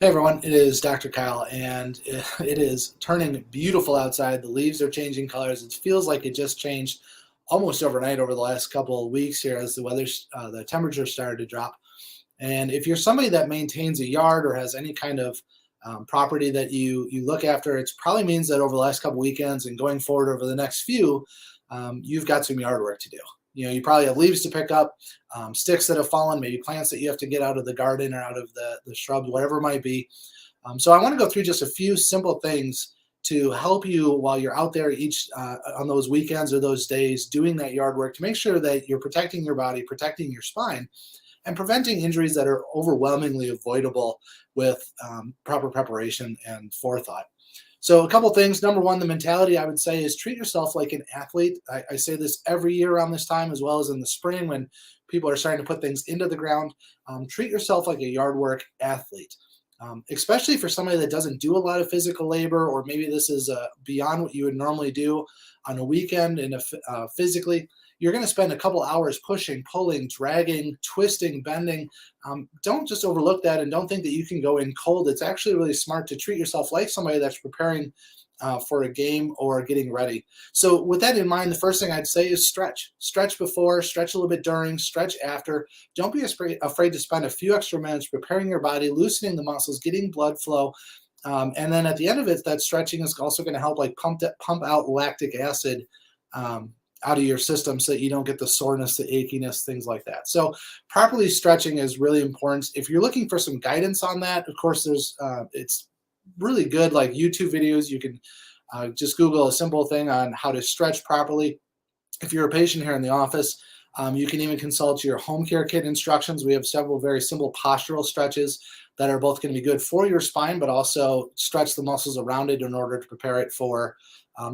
Hey everyone, it is Dr. Kyle, and it is turning beautiful outside. The leaves are changing colors. It feels like it just changed almost overnight over the last couple of weeks here as the temperature started to drop. And if you're somebody that maintains a yard or has any kind of property that you look after, it probably means that over the last couple weekends and going forward over the next few, you've got some yard work to do. You know, you probably have leaves to pick up, sticks that have fallen, maybe plants that you have to get out of the garden or out of the shrubs, whatever it might be. So I want to go through just a few simple things to help you while you're out there each on those weekends or those days doing that yard work to make sure that you're protecting your body, protecting your spine, and preventing injuries that are overwhelmingly avoidable with proper preparation and forethought. So a couple things. Number one, the mentality I would say is treat yourself like an athlete. I say this every year around this time, as well as in the spring when people are starting to put things into the ground. Treat yourself like a yard work athlete, especially for somebody that doesn't do a lot of physical labor, or maybe this is beyond what you would normally do on a weekend and physically. You're going to spend a couple hours pushing, pulling, dragging, twisting, bending. Don't just overlook that and don't think that you can go in cold. It's actually really smart to treat yourself like somebody that's preparing for a game or getting ready. So with that in mind, the first thing I'd say is stretch. Stretch before, stretch a little bit during, stretch after. Don't be afraid to spend a few extra minutes preparing your body, loosening the muscles, getting blood flow. And then at the end of it, that stretching is also going to help like pump out lactic acid out of your system so that you don't get the soreness, the achiness, things like that. So properly stretching is really important. If you're looking for some guidance on that, of course, it's really good, like YouTube videos. You can just Google a simple thing on how to stretch properly. If you're a patient here in the office, you can even consult your home care kit instructions. We have several very simple postural stretches that are both going to be good for your spine, but also stretch the muscles around it in order to prepare it for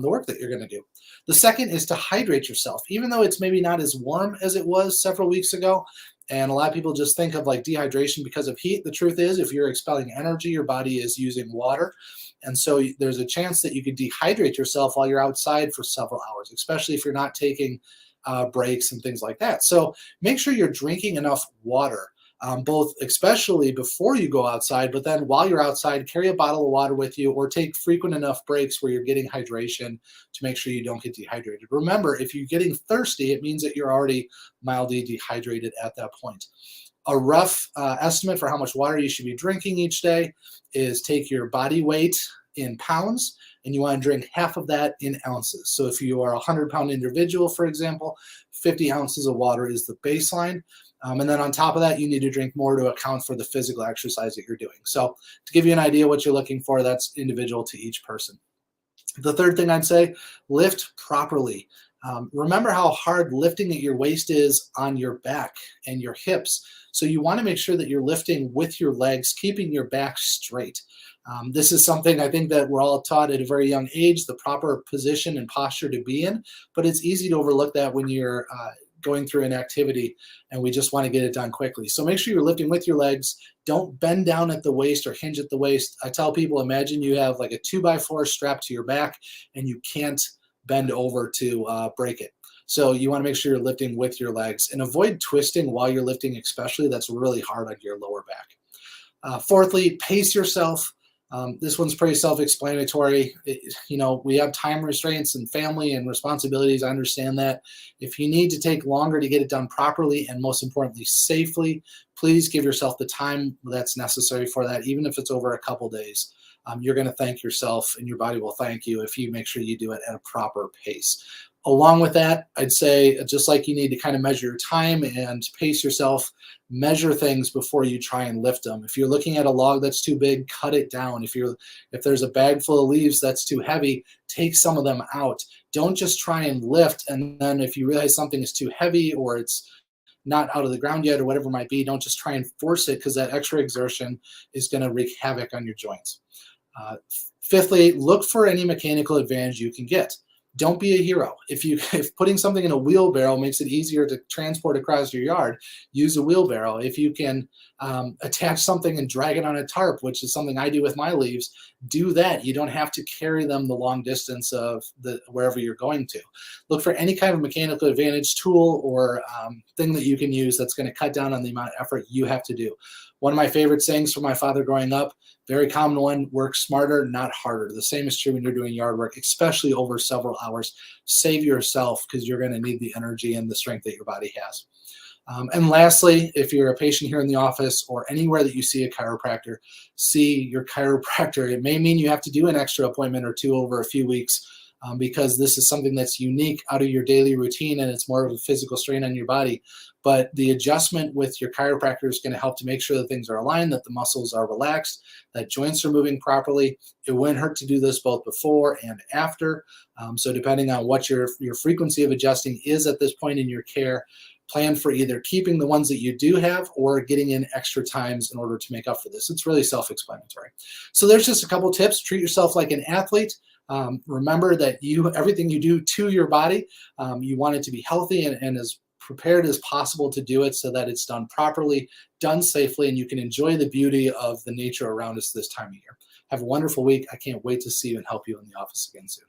the work that you're going to do. The second is to hydrate yourself, even though it's maybe not as warm as it was several weeks ago. And a lot of people just think of like dehydration because of heat. The truth is, if you're expelling energy, your body is using water. And so there's a chance that you could dehydrate yourself while you're outside for several hours, especially if you're not taking breaks and things like that. So make sure you're drinking enough water. Both especially before you go outside, but then while you're outside, carry a bottle of water with you or take frequent enough breaks where you're getting hydration to make sure you don't get dehydrated. Remember, if you're getting thirsty, it means that you're already mildly dehydrated at that point. A rough estimate for how much water you should be drinking each day is take your body weight in pounds, and you want to drink half of that in ounces. So if you are a 100-pound individual, for example, 50 ounces of water is the baseline. And then on top of that, you need to drink more to account for the physical exercise that you're doing. So to give you an idea what you're looking for, that's individual to each person. The third thing I'd say, lift properly. Remember how hard lifting at your waist is on your back and your hips. So you want to make sure that you're lifting with your legs, keeping your back straight. This is something I think that we're all taught at a very young age, the proper position and posture to be in, but it's easy to overlook that when you're going through an activity and we just want to get it done quickly. So make sure you're lifting with your legs. Don't bend down at the waist or hinge at the waist. I tell people, imagine you have like a 2x4 strapped to your back and you can't bend over to break it. So you want to make sure you're lifting with your legs and avoid twisting while you're lifting, especially. That's really hard on your lower back. Fourthly, pace yourself. This one's pretty self-explanatory. We have time restraints and family and responsibilities. I understand that. If you need to take longer to get it done properly and most importantly, safely, please give yourself the time that's necessary for that, even if it's over a couple days. You're going to thank yourself and your body will thank you if you make sure you do it at a proper pace. Along with that, I'd say just like you need to kind of measure your time and pace yourself, measure things before you try and lift them. If you're looking at a log that's too big, cut it down. If there's a bag full of leaves that's too heavy, take some of them out. Don't just try and lift, and then if you realize something is too heavy or it's not out of the ground yet or whatever it might be, don't just try and force it, because that extra exertion is going to wreak havoc on your joints. Fifthly, look for any mechanical advantage you can get. Don't be a hero. If putting something in a wheelbarrow makes it easier to transport across your yard, use a wheelbarrow. If you can attach something and drag it on a tarp, which is something I do with my leaves, do that. You don't have to carry them the long distance of wherever you're going to. Look for any kind of mechanical advantage tool or thing that you can use that's going to cut down on the amount of effort you have to do. One of my favorite sayings from my father growing up, Very common one, work smarter, not harder. The same is true when you're doing yard work, especially over several hours. Save yourself because you're going to need the energy and the strength that your body has. And lastly, if you're a patient here in the office or anywhere that you see a chiropractor, see your chiropractor. It may mean you have to do an extra appointment or two over a few weeks because this is something that's unique out of your daily routine and it's more of a physical strain on your body. But the adjustment with your chiropractor is going to help to make sure that things are aligned, that the muscles are relaxed, that joints are moving properly. It wouldn't hurt to do this both before and after. So depending on what your frequency of adjusting is at this point in your care, plan for either keeping the ones that you do have or getting in extra times in order to make up for this. It's really self-explanatory. So there's just a couple tips. Treat yourself like an athlete. Remember that everything you do to your body, you want it to be healthy and as prepared as possible to do it so that it's done properly, done safely, and you can enjoy the beauty of the nature around us this time of year. Have a wonderful week. I can't wait to see you and help you in the office again soon.